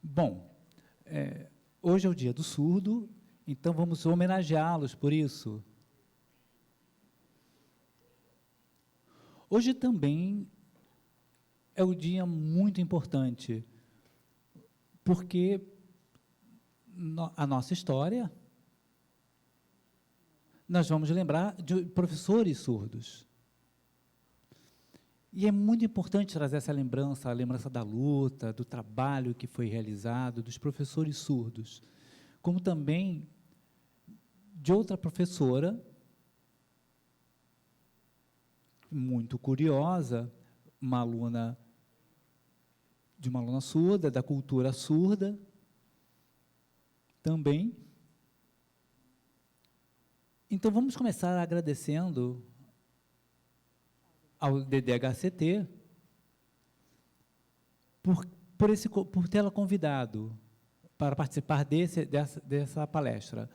Bom, hoje é o dia do surdo, então vamos homenageá-los por isso. Hoje também é um dia muito importante, porque a nossa história, nós vamos lembrar de professores surdos. E é muito importante trazer essa lembrança, a lembrança da luta, do trabalho que foi realizado, dos professores surdos, como também de outra professora, muito curiosa, de uma aluna surda, da cultura surda, também. Então, vamos começar agradecendo ao DDHCT por tê-la convidado para participar dessa palestra.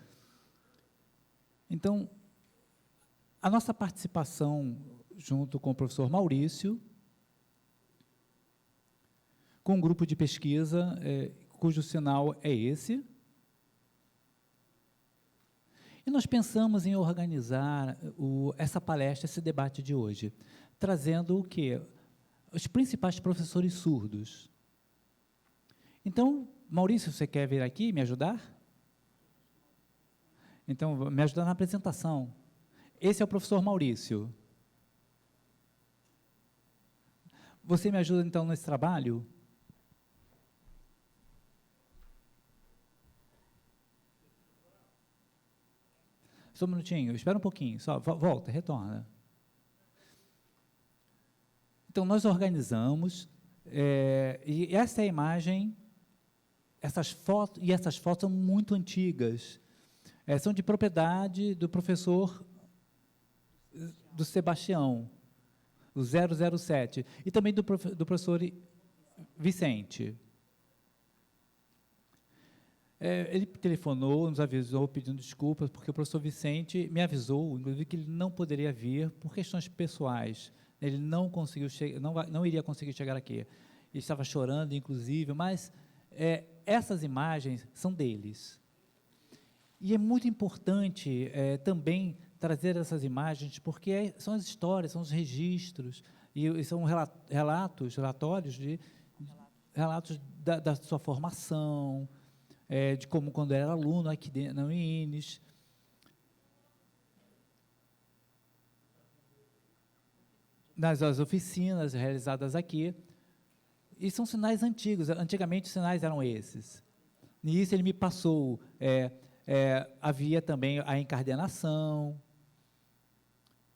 Então, a nossa participação, junto com o professor Maurício, com um grupo de pesquisa, cujo sinal é esse, e nós pensamos em organizar essa palestra, esse debate de hoje, trazendo o quê? Os principais professores surdos. Então, Maurício, você quer vir aqui me ajudar? Então, me ajudar na apresentação. Esse é o professor Maurício. Você me ajuda, então, nesse trabalho? Só um minutinho, espera um pouquinho, só volta, retorna. Então, nós organizamos, e essa é a imagem, essas fotos são muito antigas, são de propriedade do professor do Sebastião, o 007, e também do professor Vicente. Ele telefonou, nos avisou, pedindo desculpas, porque o professor Vicente me avisou, inclusive, que ele não poderia vir por questões pessoais. Ele não conseguiu não iria conseguir chegar aqui. Ele estava chorando, inclusive, mas essas imagens são deles. E é muito importante também trazer essas imagens, porque são as histórias, são os registros, e são relatórios da sua formação, de como quando era aluno aqui na UINES. Nas oficinas realizadas aqui. E são sinais antigos, antigamente os sinais eram esses. Nisso ele me passou, havia também a encardenação,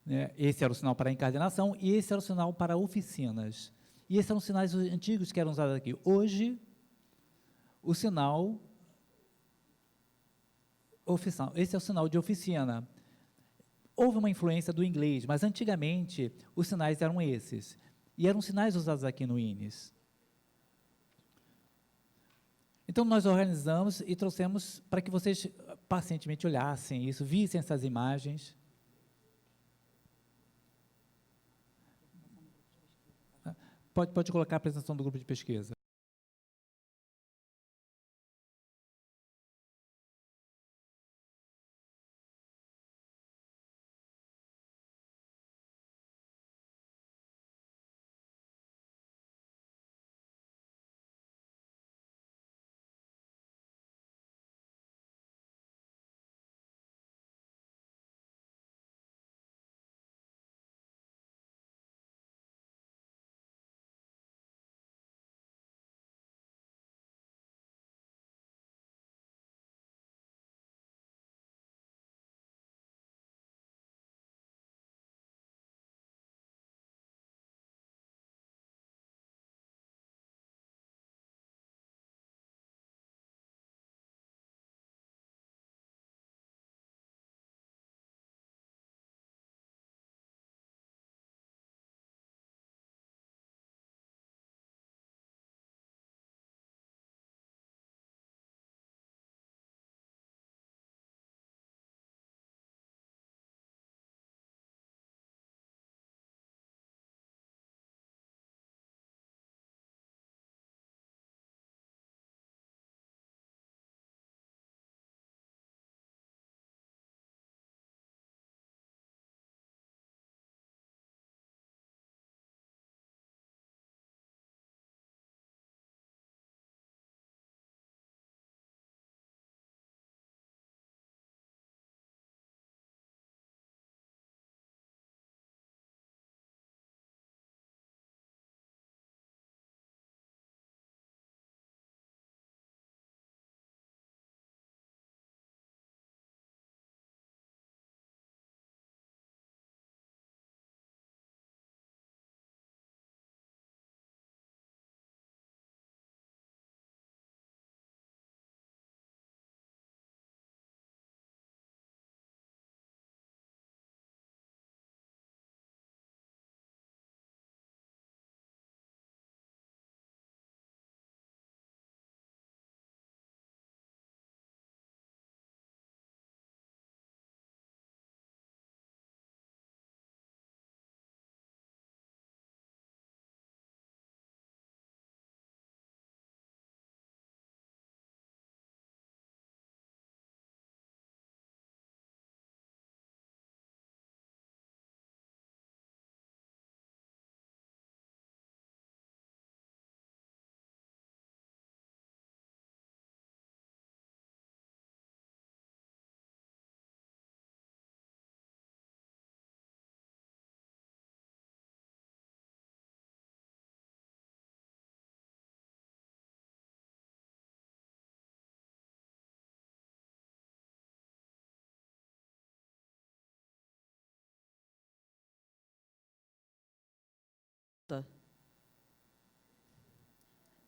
né? Esse era o sinal para a encardenação, e esse era o sinal para oficinas. E esses eram os sinais antigos que eram usados aqui. Hoje, o sinal oficial, esse é o sinal de oficina. Houve uma influência do inglês, mas antigamente os sinais eram esses. E eram sinais usados aqui no INES. Então, nós organizamos e trouxemos para que vocês pacientemente olhassem isso, vissem essas imagens. Pode colocar a apresentação do grupo de pesquisa.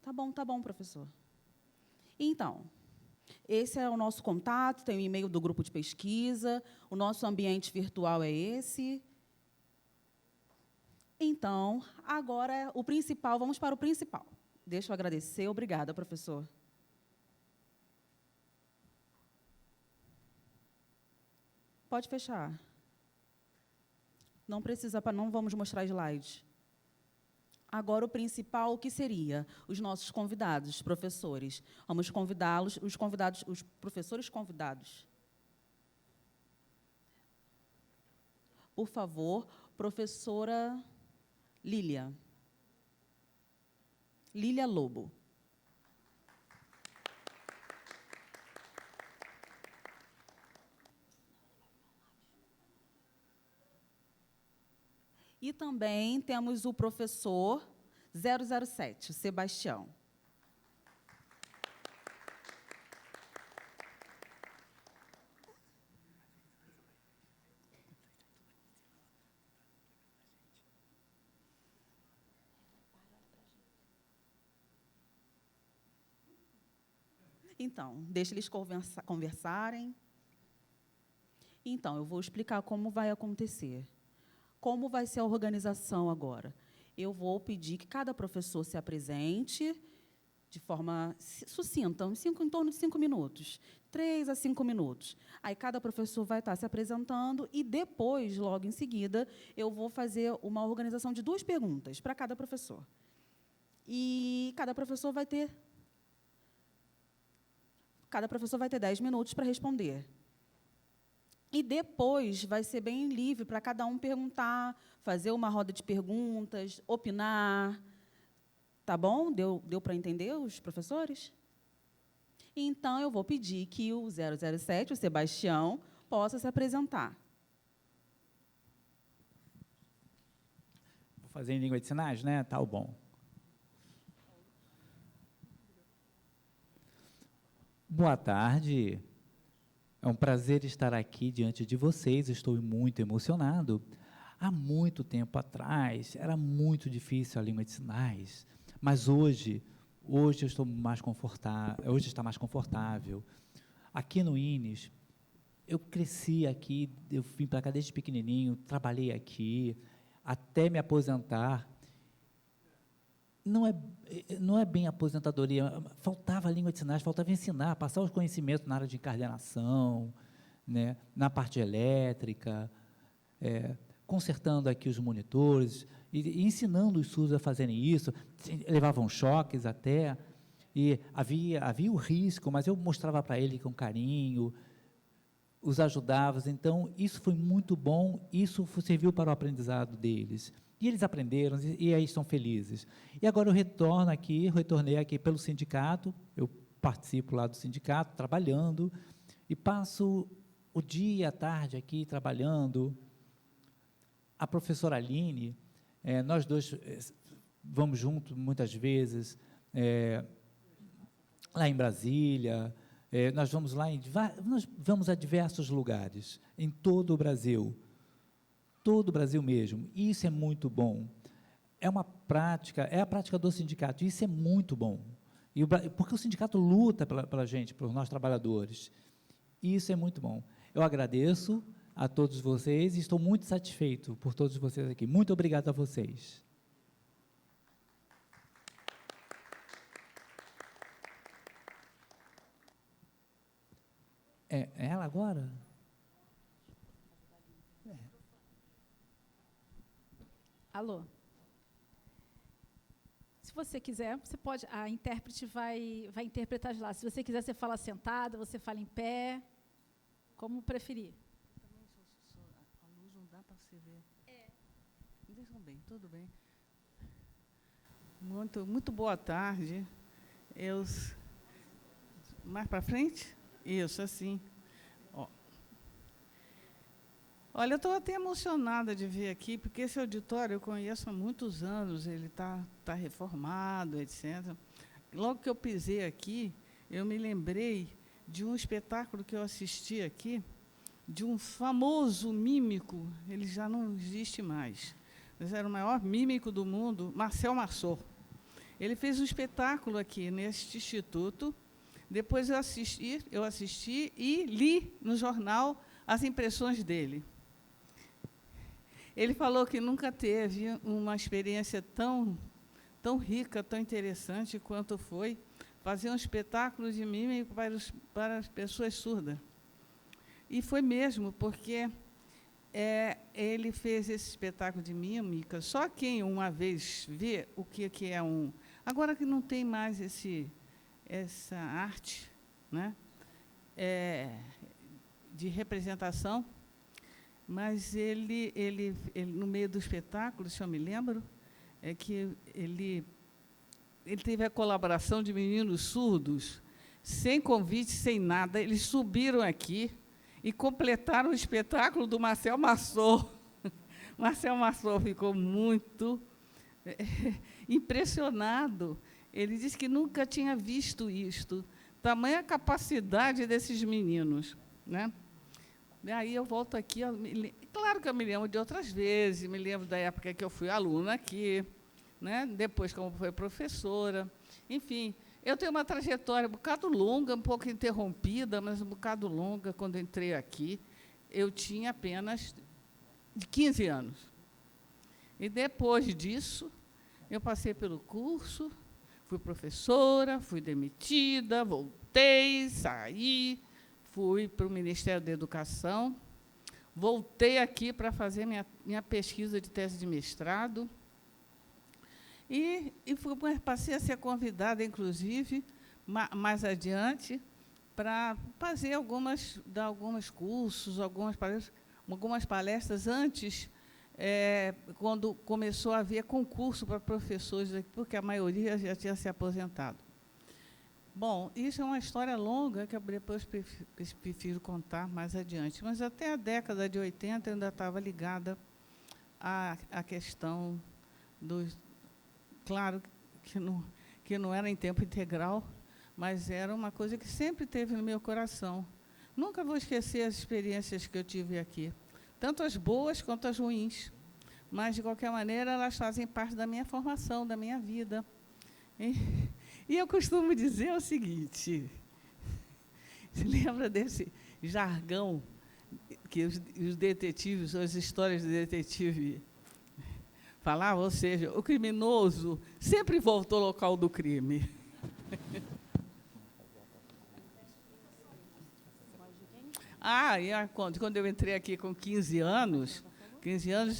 Tá bom, professor. Então, esse é o nosso contato, tem o e-mail do grupo de pesquisa, o nosso ambiente virtual é esse. Então, agora, o principal, vamos para o principal. Deixa eu agradecer. Obrigada, professor. Pode fechar. Não precisa, não vamos mostrar slides. Agora, o principal, o que seria? Os nossos convidados, professores. Vamos convidá-los, os professores convidados. Por favor, professora Lília. Lília Lobo. E também temos o professor 007, Sebastião. Então, deixa eles conversarem. Então, eu vou explicar como vai acontecer. Como vai ser a organização agora? Eu vou pedir que cada professor se apresente de forma sucinta, em torno de 5 minutos, 3 a 5 minutos. Aí, cada professor vai estar se apresentando e, depois, logo em seguida, eu vou fazer uma organização de 2 perguntas para cada professor. E cada professor vai ter 10 minutos para responder. E depois vai ser bem livre para cada um perguntar, fazer uma roda de perguntas, opinar. Tá bom? Deu para entender, os professores? Então, eu vou pedir que o 007, o Sebastião, possa se apresentar. Vou fazer em língua de sinais, né? Tá bom. Boa tarde. É um prazer estar aqui diante de vocês, estou muito emocionado. Há muito tempo atrás, era muito difícil a língua de sinais, mas hoje eu estou mais confortável, hoje está mais confortável. Aqui no INES, eu cresci aqui, eu vim para cá desde pequenininho, trabalhei aqui, até me aposentar. Não é bem aposentadoria, faltava língua de sinais, faltava ensinar, passar os conhecimentos na área de encadernação, né, na parte elétrica, consertando aqui os monitores, e ensinando os surdos a fazerem isso, levavam choques até, e havia o risco, mas eu mostrava para ele com carinho, os ajudava, então isso foi muito bom, isso serviu para o aprendizado deles. E eles aprenderam, e aí estão felizes. E agora eu retornei aqui pelo sindicato, eu participo lá do sindicato, trabalhando, e passo o dia e a tarde aqui trabalhando. A professora Aline, nós dois vamos juntos muitas vezes, lá em Brasília, nós vamos a diversos lugares, em todo o Brasil mesmo, e isso é muito bom. É a prática do sindicato, isso é muito bom, porque o sindicato luta pela gente, pelos nossos trabalhadores, e isso é muito bom. Eu agradeço a todos vocês e estou muito satisfeito por todos vocês aqui. Muito obrigado a vocês. É ela agora? Alô? Se você quiser, você pode, a intérprete vai interpretar de lá. Se você quiser, você fala sentada, você fala em pé, como preferir. A luz não dá para se ver. Deixa bem, tudo bem. Muito boa tarde. Mais para frente? Isso, assim. Olha, eu estou até emocionada de vir aqui, porque esse auditório eu conheço há muitos anos, ele está reformado, etc. Logo que eu pisei aqui, eu me lembrei de um espetáculo que eu assisti aqui, de um famoso mímico, ele já não existe mais, mas era o maior mímico do mundo, Marcel Marceau. Ele fez um espetáculo aqui neste instituto. Depois eu assisti e li no jornal as impressões dele. Ele falou que nunca teve uma experiência tão rica, tão interessante quanto foi fazer um espetáculo de mímica para as pessoas surdas. E foi mesmo, porque ele fez esse espetáculo de mímica. Só quem uma vez vê o que é um... Agora que não tem mais essa arte, né, de representação, mas ele, no meio do espetáculo, se eu me lembro, que ele teve a colaboração de meninos surdos, sem convite, sem nada. Eles subiram aqui e completaram o espetáculo do Marcel Marceau. Marcel Marceau ficou muito impressionado. Ele disse que nunca tinha visto isto, tamanha capacidade desses meninos, né? E aí eu volto aqui, claro que eu me lembro de outras vezes, me lembro da época que eu fui aluna aqui, né? Depois como fui professora, enfim, eu tenho uma trajetória um bocado longa, um pouco interrompida, mas um bocado longa. Quando entrei aqui, eu tinha apenas 15 anos. E depois disso, eu passei pelo curso, fui professora, fui demitida, voltei, saí, fui para o Ministério da Educação, voltei aqui para fazer minha pesquisa de tese de mestrado, e passei a ser convidada, inclusive, mais adiante, para fazer dar alguns cursos, algumas palestras antes, quando começou a haver concurso para professores, porque a maioria já tinha se aposentado. Bom, isso é uma história longa, que eu depois prefiro contar mais adiante, mas até a década de 80 eu ainda estava ligada à questão dos... Claro que não era em tempo integral, mas era uma coisa que sempre teve no meu coração. Nunca vou esquecer as experiências que eu tive aqui, tanto as boas quanto as ruins, mas, de qualquer maneira, elas fazem parte da minha formação, da minha vida. E eu costumo dizer o seguinte, você lembra desse jargão que os detetives, as histórias de detetive falavam? Ou seja, o criminoso sempre volta ao local do crime. Quando eu entrei aqui com 15 anos,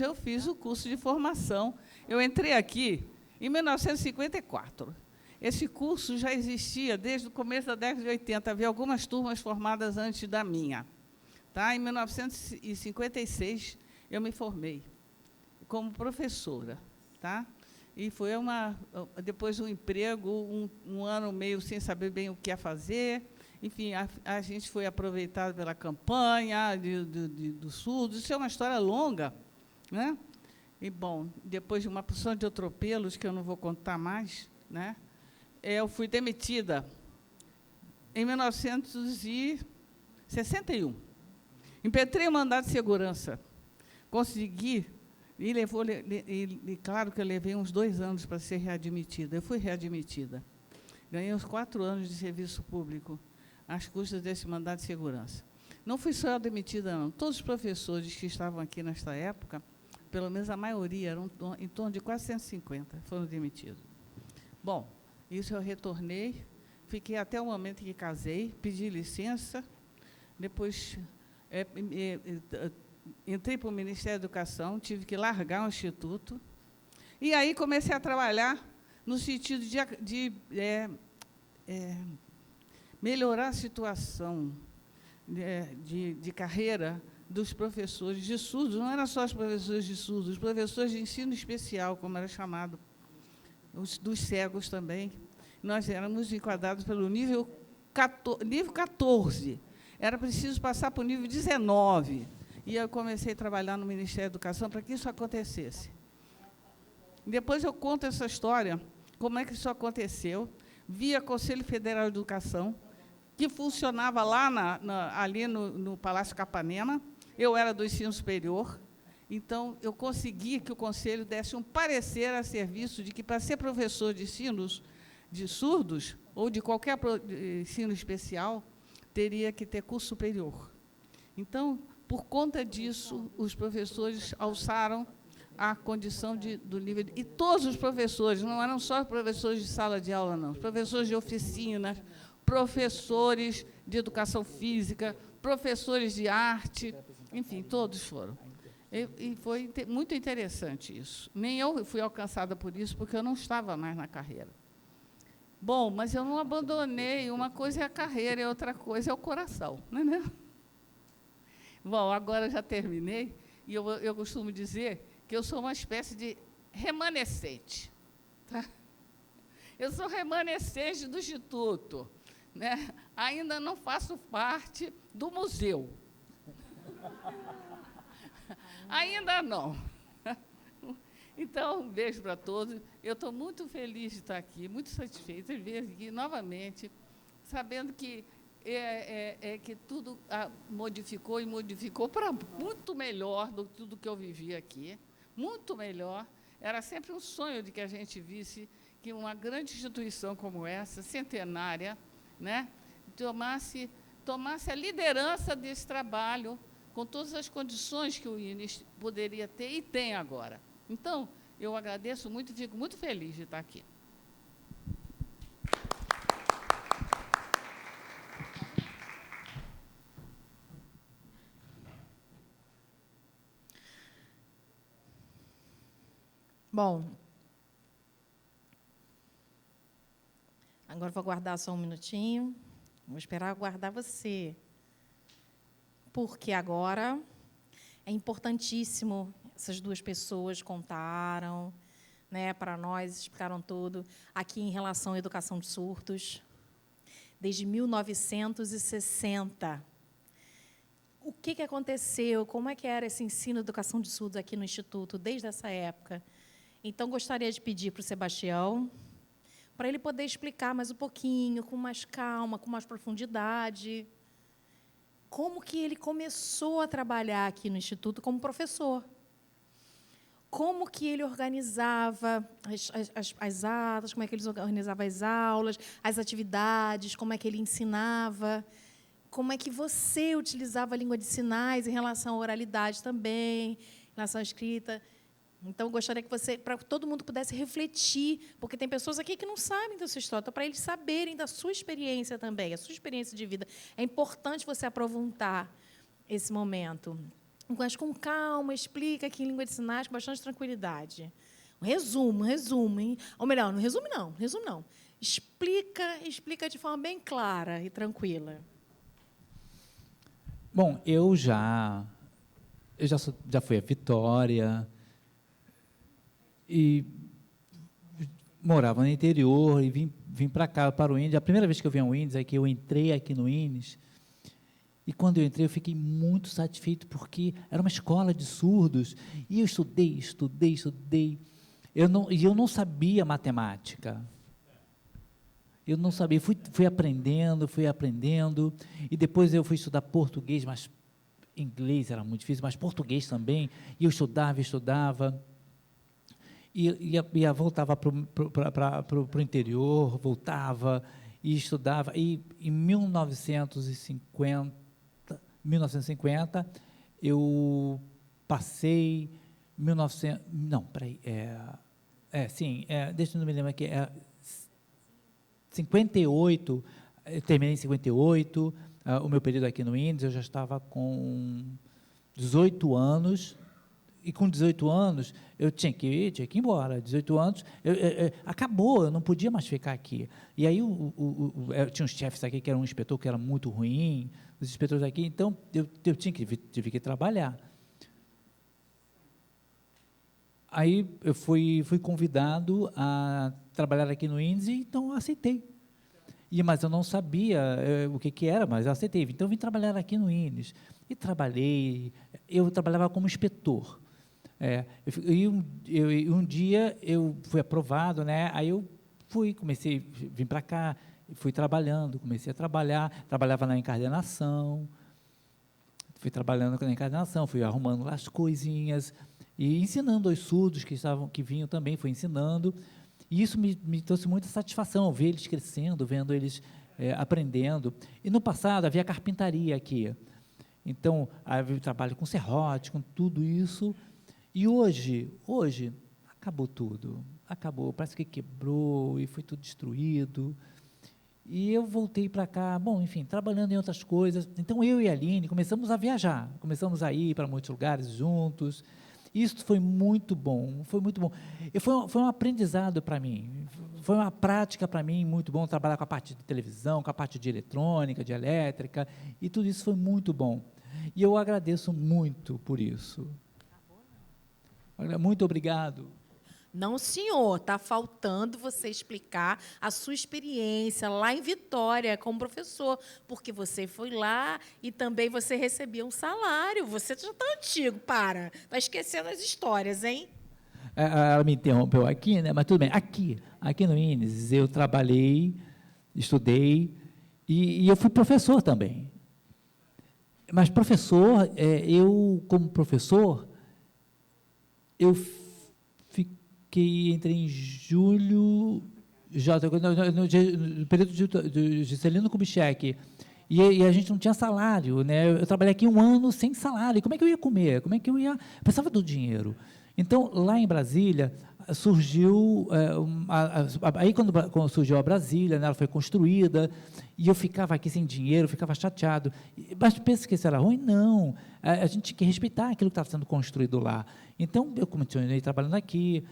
eu fiz o curso de formação. Eu entrei aqui em 1954. Esse curso já existia desde o começo da década de 80. Havia algumas turmas formadas antes da minha. Tá? Em 1956, eu me formei como professora. Tá? E foi depois um emprego, um ano meio sem saber bem o que ia fazer. Enfim, a gente foi aproveitado pela campanha do surdo. Isso é uma história longa, né? E, bom, depois de uma porção de atropelos, que eu não vou contar mais, né, eu fui demitida em 1961. Impetrei o mandado de segurança. Consegui, e claro que eu levei uns 2 anos para ser readmitida. Eu fui readmitida. Ganhei uns 4 anos de serviço público, às custas desse mandado de segurança. Não fui só eu demitida, não. Todos os professores que estavam aqui nesta época, pelo menos a maioria, eram em torno de quase 150, foram demitidos. Bom, isso eu retornei, fiquei até o momento em que casei, pedi licença, depois entrei para o Ministério da Educação, tive que largar o instituto, e aí comecei a trabalhar no sentido de melhorar a situação de carreira dos professores de surdos. Não eram só os professores de surdos, os professores de ensino especial, como era chamado, dos cegos também. Nós éramos enquadrados pelo nível 14. Era preciso passar para o nível 19. E eu comecei a trabalhar no Ministério da Educação para que isso acontecesse. Depois eu conto essa história, como é que isso aconteceu, via Conselho Federal de Educação, que funcionava lá ali no Palácio Capanema. Eu era do ensino superior, Então, eu consegui que o Conselho desse um parecer a serviço de que, para ser professor de ensinos de surdos, ou de qualquer ensino especial, teria que ter curso superior. Então, por conta disso, os professores alçaram a condição do nível... E todos os professores, não eram só professores de sala de aula, não. Os professores de oficinas, professores de educação física, professores de arte, enfim, todos foram. E foi muito interessante isso. Nem eu fui alcançada por isso, porque eu não estava mais na carreira. Bom, mas eu não abandonei. Uma coisa é a carreira, e outra coisa é o coração, não é mesmo? Bom, agora já terminei, e eu costumo dizer que eu sou uma espécie de remanescente. Tá? Eu sou remanescente do Instituto, né? Ainda não faço parte do museu. Ainda não. Então, um beijo para todos. Eu estou muito feliz de estar aqui, muito satisfeita de vir aqui novamente, sabendo que que tudo modificou e modificou para muito melhor do que tudo que eu vivi aqui, muito melhor. Era sempre um sonho de que a gente visse que uma grande instituição como essa, centenária, né, tomasse a liderança desse trabalho, com todas as condições que o INES poderia ter e tem agora. Então, eu agradeço muito e fico muito feliz de estar aqui. Bom, agora vou aguardar só um minutinho. Vou esperar aguardar você. Porque agora é importantíssimo, essas duas pessoas contaram, né, para nós, explicaram tudo, aqui em relação à educação de surdos, desde 1960. O que aconteceu? Como é que era esse ensino de educação de surdos aqui no Instituto, desde essa época? Então, gostaria de pedir para o Sebastião, para ele poder explicar mais um pouquinho, com mais calma, com mais profundidade, como que ele começou a trabalhar aqui no Instituto como professor. Como que ele organizava as atas, como é que ele organizava as aulas, as atividades, como é que ele ensinava, como é que você utilizava a língua de sinais em relação à oralidade também, em relação à escrita. Então, eu gostaria que você, para que todo mundo pudesse refletir, porque tem pessoas aqui que não sabem da sua história, então, para eles saberem da sua experiência também, a sua experiência de vida. É importante você aproveitar esse momento. Mas com calma, explica aqui em língua de sinais, com bastante tranquilidade. Um resumo, hein? Ou melhor, não resume não. Explica de forma bem clara e tranquila. Bom, eu já fui a Vitória, e morava no interior, e vim para cá, para o INES. A primeira vez que eu vim ao INES é que eu entrei aqui no INES, e quando eu entrei, eu fiquei muito satisfeito, porque era uma escola de surdos, e eu estudei. E eu não sabia matemática. Eu não sabia, fui aprendendo, e depois eu fui estudar português, mas inglês era muito difícil, mas português também, e eu estudava, e voltava para o interior, voltava e estudava, e em 1950 eu passei, deixa eu não me lembrar aqui, 58, eu terminei em 58, o meu período aqui no INES, eu já estava com 18 anos, e com 18 anos, eu tinha que ir embora. 18 anos, acabou, eu não podia mais ficar aqui. E aí, tinha uns chefes aqui, que era um inspetor que era muito ruim, os inspetores aqui, então, eu tive que trabalhar. Aí, eu fui convidado a trabalhar aqui no INES, então, eu aceitei. Mas eu não sabia o que era, mas eu aceitei. Então, eu vim trabalhar aqui no INES. E eu trabalhava como inspetor. Um dia eu fui aprovado, né? Aí eu vim para cá, comecei a trabalhar, trabalhava na encardenação, fui trabalhando na encarnação, fui arrumando lá as coisinhas e ensinando aos surdos que vinham também, fui ensinando. E isso me trouxe muita satisfação, ver eles crescendo, vendo eles aprendendo. E no passado havia carpintaria aqui. Então, havia trabalho com serrote, com tudo isso. E hoje, acabou tudo. Acabou, parece que quebrou e foi tudo destruído. E eu voltei para cá, bom, enfim, trabalhando em outras coisas. Então, eu e a Aline começamos a viajar, começamos a ir para muitos lugares juntos. Isso foi muito bom, foi muito bom. E foi um aprendizado para mim, foi uma prática para mim muito bom, trabalhar com a parte de televisão, com a parte de eletrônica, de elétrica, e tudo isso foi muito bom. E eu agradeço muito por isso. Muito obrigado. Não, senhor, está faltando você explicar a sua experiência lá em Vitória como professor, porque você foi lá e também você recebia um salário. Você já está antigo, está esquecendo as histórias, hein? Ela me interrompeu aqui, né? Mas tudo bem. Aqui no INES, eu trabalhei, estudei, e eu fui professor também. Mas professor, como professor, eu fiquei entrei em julho, no período de Juscelino Kubitschek, e a gente não tinha salário, né? Eu trabalhei aqui 1 ano sem salário. Como é que eu ia comer? Como é que eu ia? Eu precisava do dinheiro. Então, lá em Brasília, surgiu, aí quando surgiu a Brasília, né, ela foi construída, e eu ficava aqui sem dinheiro, ficava chateado. Mas pensa que isso era ruim? Não. A gente tinha que respeitar aquilo que estava sendo construído lá. Então, eu continuei trabalhando aqui,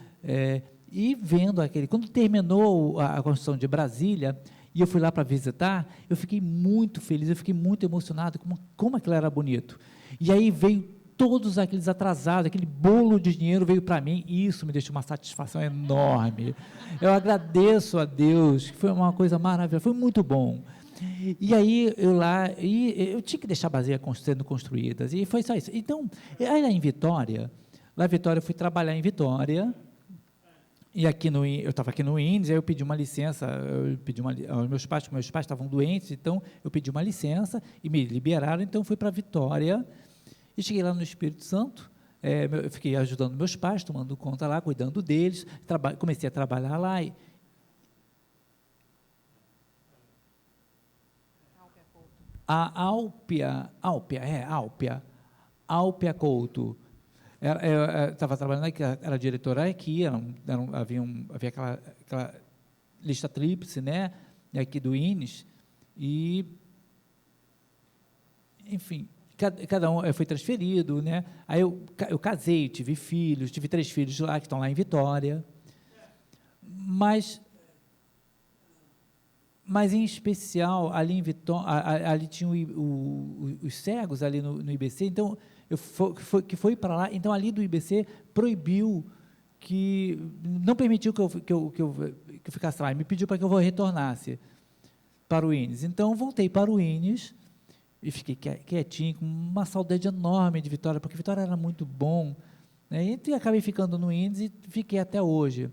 e vendo aquele... Quando terminou a construção de Brasília, e eu fui lá para visitar, eu fiquei muito feliz, eu fiquei muito emocionado, como aquilo era bonito. E aí veio todos aqueles atrasados, aquele bolo de dinheiro veio para mim, e isso me deixou uma satisfação enorme. Eu agradeço a Deus, que foi uma coisa maravilhosa, foi muito bom. E aí, eu tinha que deixar a Brasília sendo construídas, e foi só isso. Então, aí lá em Vitória, eu fui trabalhar em Vitória, e eu estava aqui no INES, aí eu pedi uma licença, meus pais estavam doentes, então eu pedi uma licença, e me liberaram, então eu fui para Vitória, e cheguei lá no Espírito Santo, eu fiquei ajudando meus pais, tomando conta lá, cuidando deles, comecei a trabalhar lá. A Alpia Couto, estava trabalhando aqui, era diretora aqui, havia aquela lista tríplice, né, aqui do INES, e, enfim, cada um foi transferido, né? Aí eu casei, tive filhos, tive 3 filhos lá, que estão lá em Vitória, mas em especial, ali em Vitória, ali tinha os cegos ali no IBC, então, que foi para lá, então ali do IBC proibiu, não permitiu que eu ficasse lá, me pediu para que eu retornasse para o INES. Então, voltei para o INES, e fiquei quietinho, com uma saudade enorme de Vitória, porque Vitória era muito bom, né? E acabei ficando no INES e fiquei até hoje.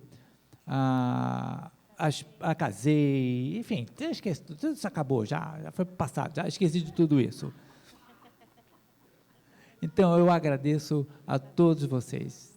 Casei, enfim, esqueci, tudo isso acabou, já foi passado, já esqueci de tudo isso. Então, eu agradeço a todos vocês.